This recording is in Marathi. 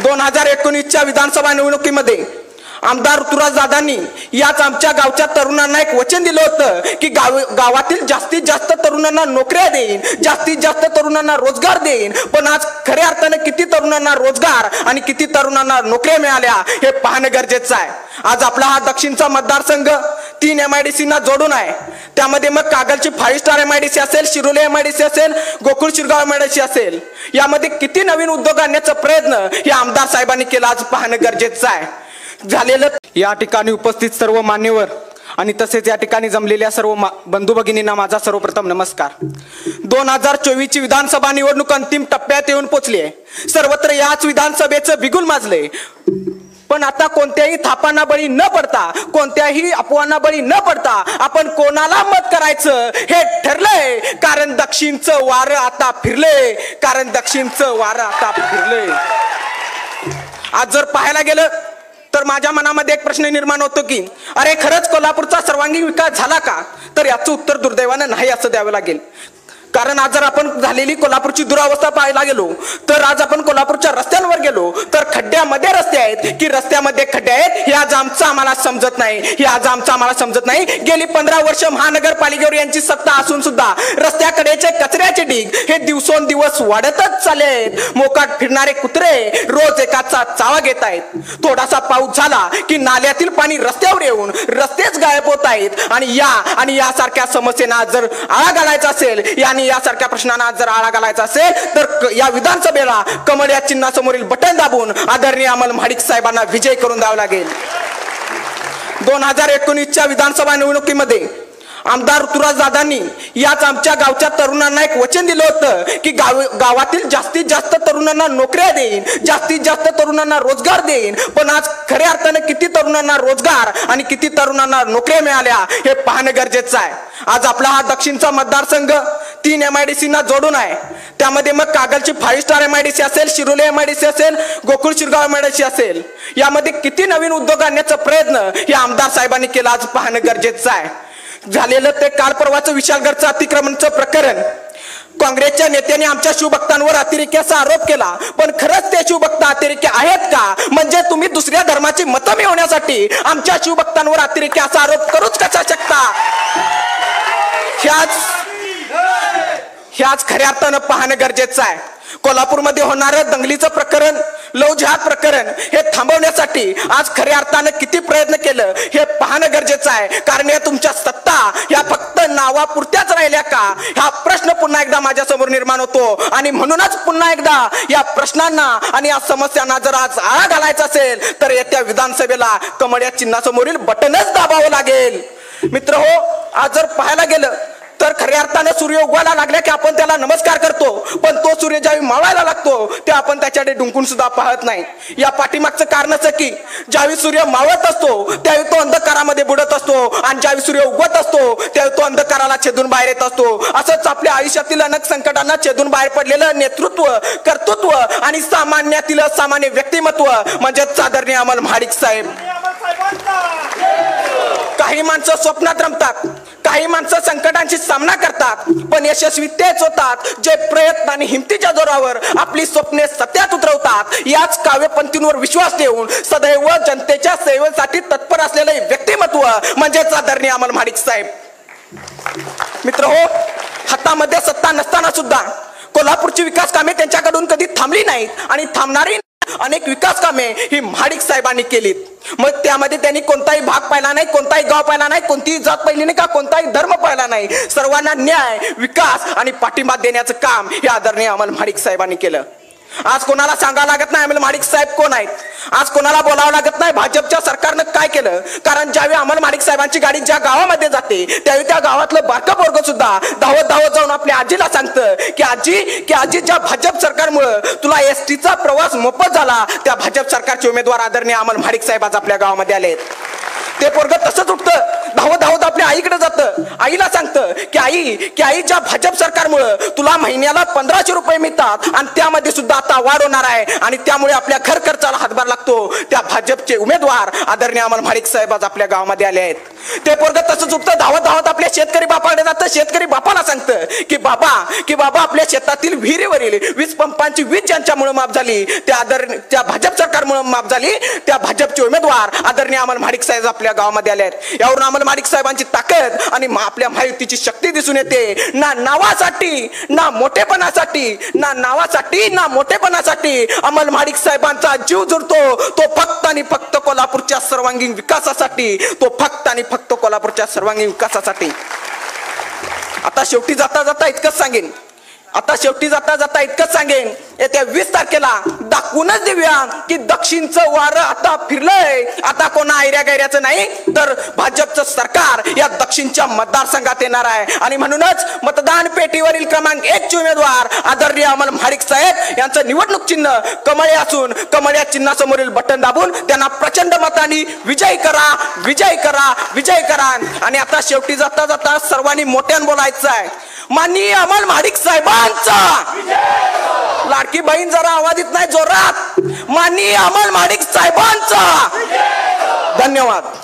2019च्या विधानसभा निवडणुकीमध्ये आमदार ऋतुराज दादांनी याच आमच्या गावच्या तरुणांना एक वचन दिलं होतं की गावातील जास्तीत जास्त तरुणांना नोकऱ्या देईन, जास्तीत जास्त तरुणांना रोजगार देईन। पण आज खऱ्या अर्थाने किती तरुणांना रोजगार आणि किती तरुणांना नोकऱ्या मिळाल्या हे पाहणं गरजेचं आहे। आज आपला हा दक्षिणचा मतदारसंघ 3 MIDC ना जोडून आहे। त्यामध्ये मग कागलची 5 स्टार MIDC असेल, शिरोली MIDC असेल, गोकुळ शिरगाव MIDC असेल। यामध्ये किती नवीन उद्योग आणण्याचा प्रयत्न हे आमदार साहेबांनी केला आज पाहणं गरजेचं आहे। झालेलं या ठिकाणी उपस्थित सर्व मान्यवर आणि तसेच या ठिकाणी जमलेल्या सर्व बंधू भगिनींना माझा सर्वप्रथम नमस्कार। 2024ची विधानसभा निवडणूक अंतिम टप्प्यात येऊन पोहोचली आहे। सर्वत्र याच विधानसभेचं बिगुल माजले। पण आता कोणत्याही थापांना बळी न पडता, कोणत्याही अपवादांना बळी न पडता आपण कोणाला मत करायचं हे ठरलंय। कारण दक्षिणचं वारं आता फिरलंय, कारण दक्षिणचं वारं आता फिरलंय। आज जर पाहायला गेलं तर माझ्या मनामध्ये एक प्रश्न निर्माण होतो की अरे खरंच कोल्हापूरचा सर्वांगीण विकास झाला का? तर याचं उत्तर दुर्दैवानं नाही असं द्यावं लागेल। कारण आज जर आपण झालेली कोल्हापूरची दुरावस्था पाहायला गेलो तर आज आपण कोल्हापूरच्या रस्त्यांवर गेलो तर खड्ड्यामध्ये रस्ते आहेत की रस्त्यामध्ये खड्डे आहेत हे आज आम्हाला समजत नाही, हे आज आम्हाला समजत नाही। गेली 15 वर्ष महानगरपालिकेवर यांची सत्ता असून सुद्धा रस्त्याकडेचे कचऱ्याचे ढीग हे दिवसोंदिवस वाढतच चालले आहेत। मोकाट फिरणारे कुत्रे रोज एकाचा चावा घेत आहेत। थोडासा पाऊस झाला की नाल्यातील पाणी रस्त्यावर येऊन रस्तेच गायब होत आहेत। आणि यासारख्या समस्यांना जर आळा घालायचा असेल आणि यासारख्या प्रश्नांना जर आळा घालायचा असेल तर या विधानसभेला कमळ या चिन्हासमोरील बटन दाबून आदरणीय अमल महाडिक साहेबांना विजय करून द्यावा लागेल। 2019च्या विधानसभा निवडणुकीमध्ये आमदार ऋतुराज दादांनी याच आमच्या गावच्या तरुणांना एक वचन दिलं होतं की गावातील जास्तीत जास्त तरुणांना नोकऱ्या देईन, जास्तीत जास्त तरुणांना रोजगार देईन। पण आज खऱ्या अर्थाने किती तरुणांना रोजगार आणि किती तरुणांना नोकऱ्या मिळाल्या हे पाहणं गरजेचं आहे। आज आपला हा दक्षिणचा मतदारसंघ 3 MIDC ना जोडून आहे। त्यामध्ये मग कागलची 5 स्टार MIDC असेल, शिरोली MIDC असेल, गोकुळ शिरगाव MIDC असेल। यामध्ये किती नवीन उद्योग आणण्याचा प्रयत्न हे आमदार साहेबांनी केला आज पाहणं गरजेचं आहे। झालेलं ते काल परवाचं विशालगडचं अतिक्रमणचं प्रकरण, काँग्रेसच्या नेत्यांनी आमच्या शिवभक्तांवर अतिरेक्याचा आरोप केला। पण खरंच ते शिवभक्त अतिरेकी आहेत का? म्हणजे तुम्ही दुसऱ्या धर्माची मतं मिळवण्यासाठी आमच्या शिवभक्तांवर अतिरेक्याचा आरोप करूच कसा शकता? ह्याच खऱ्या अर्थानं पाहणं गरजेचं आहे। कोल्हापूरमध्ये होणारं दंगलीचं प्रकरण, लव जिहाद प्रकरण हे थांबवण्यासाठी आज खऱ्या अर्थानं किती प्रयत्न केलं हे पाहणं गरजेचं आहे। कारण या तुमच्या सत्ता या फक्त नावापुरत्याच राहिल्या का हा प्रश्न पुन्हा एकदा माझ्या समोर निर्माण होतो। आणि म्हणूनच पुन्हा एकदा या प्रश्नांना आणि या समस्यांना जर आज आळा घालायचा असेल तर येत्या विधानसभेला कमळ या चिन्हासमोरील बटनच दाबावं लागेल। मित्र हो, आज जर पाहायला गेलं तर खऱ्या अर्थाने सूर्य उगवायला लागल्या की आपण त्याला नमस्कार करतो, पण तो सूर्य ज्यावेळी मावळायला लागतो ते आपण त्याच्याकडे डुंकून सुद्धा पाहत नाही। या पाठीमागचं कारणच की ज्यावेळी सूर्य मावळत असतो त्यावेळी तो अंधकारामध्ये बुडत असतो आणि ज्यावेळी सूर्य उगवत असतो त्यावेळी तो अंधकाराला छेदून बाहेर येत असतो। असंच आपल्या आयुष्यातील अनेक संकटांना छेदून बाहेर पडलेलं नेतृत्व, कर्तृत्व आणि सामान्यातील सामान्य व्यक्तिमत्व म्हणजेच आदरणीय अमल महाडिक साहेब। काही माणसं स्वप्नात रमतात, काही माणसं संकटांशी सामना करतात, पण यशस्वी तेच होतात जे प्रयत्न आणि हिमतीच्या जोरावर आपली स्वप्ने सत्यात उतरवतात। याच काव्यपंथींवर विश्वास ठेवून सदैव जनतेच्या सेवेसाठी तत्पर असलेले व्यक्तिमत्व म्हणजेच आदरणीय अमल महाडिक साहेब। मित्र हो, हातामध्ये सत्ता नसताना सुद्धा कोल्हापूरची विकास कामे त्यांच्याकडून कधी थांबली नाहीत आणि थांबणारी अनेक विकास कामे ही महाडिक साहेबांनी केलीत। मग त्यामध्ये त्यांनी कोणताही भाग पाहिला नाही, कोणताही गाव पाहिला नाही, कोणतीही जात पाहिली नाही का कोणताही धर्म पाहिला नाही। सर्वांना न्याय, विकास आणि पाठिंबा देण्याचं काम हे आदरणीय अमल महाडिक साहेबांनी केलं। आज कोणाला सांगावं लागत नाही अमल महाडिक साहेब कोण आहेत, आज कोणाला बोलावं लागत नाही भाजपच्या सरकारनं काय केलं। कारण ज्यावेळी अमल महाडिक साहेबांची गाडी ज्या गावामध्ये जाते त्यावेळी त्या गावातलं बारकं पोरगं सुद्धा धावत जाऊन आपल्या आजीला सांगतं की आजी ज्या भाजप सरकारमुळे तुला एसटीचा प्रवास मोफत झाला त्या भाजप सरकारचे उमेदवार आदरणीय अमल महाडिक साहेब आज आपल्या गावामध्ये आलेत। ते पोरग तसंच उठतं, धावत धावत आपल्या आईकडे जातं, आईला सांगतं की आई ज्या भाजप सरकारमुळं तुला महिन्याला 1500 रुपये मिळतात आणि त्यामध्ये सुद्धा आता वाढ होणार आहे आणि त्यामुळे आपल्या घर खर्चाला हातभार लागतो. त्या भाजपचे उमेदवार आदरणीय अमल महाडिक साहेब आज आपल्या गावामध्ये आले आहेत. ते पोरग तसंच उठतं, धावत धावत आपल्या शेतकरी बापाकडे जातं, शेतकरी बापाला सांगतं की बाबा आपल्या शेतातील विहिरीवरील वीज पंपांची वीज ज्यांच्यामुळे माफ झाली त्या भाजप सरकारमुळे माफ झाली, त्या भाजपचे उमेदवार आदरणीय अमल महाडिक साहेब आपल्या गावामध्ये आले आहेत. यावरून अमल महाडिक साहेबांची ताकद आणि आपल्या महायुतीची शक्ती दिसून येते. ना नावासाठी ना मोठेपणासाठी अमल महाडिक साहेबांचा जीव जुळतो, तो फक्त आणि फक्त कोल्हापूरच्या सर्वांगीण विकासासाठी, आता शेवटी जाता इतकंच सांगेन, येत्या 20 तारखेला दाखवूनच देऊया की दक्षिणचं वारं आता फिरलंय. आता कोणा आयऱ्या गैऱ्याचं नाही तर भाजपचं सरकार या दक्षिणच्या मतदारसंघात येणार आहे आणि म्हणूनच मतदान पेटीवरील क्रमांक 1 चे उमेदवार आदरणीय अमल महाडिक साहेब यांचं निवडणूक चिन्ह कमळे असून कमळ या चिन्हासमोरील बटन दाबून त्यांना प्रचंड मतांनी विजयी करा. आणि आता शेवटी जाता सर्वांनी मोठ्यानं बोलायचं आहे, माननीय अमल महाडिक साहेबांचा, लाडकी बहीण जरा आवाज येत नाही जोरात, माननीय अमल महाडिक साहेबांचा. धन्यवाद.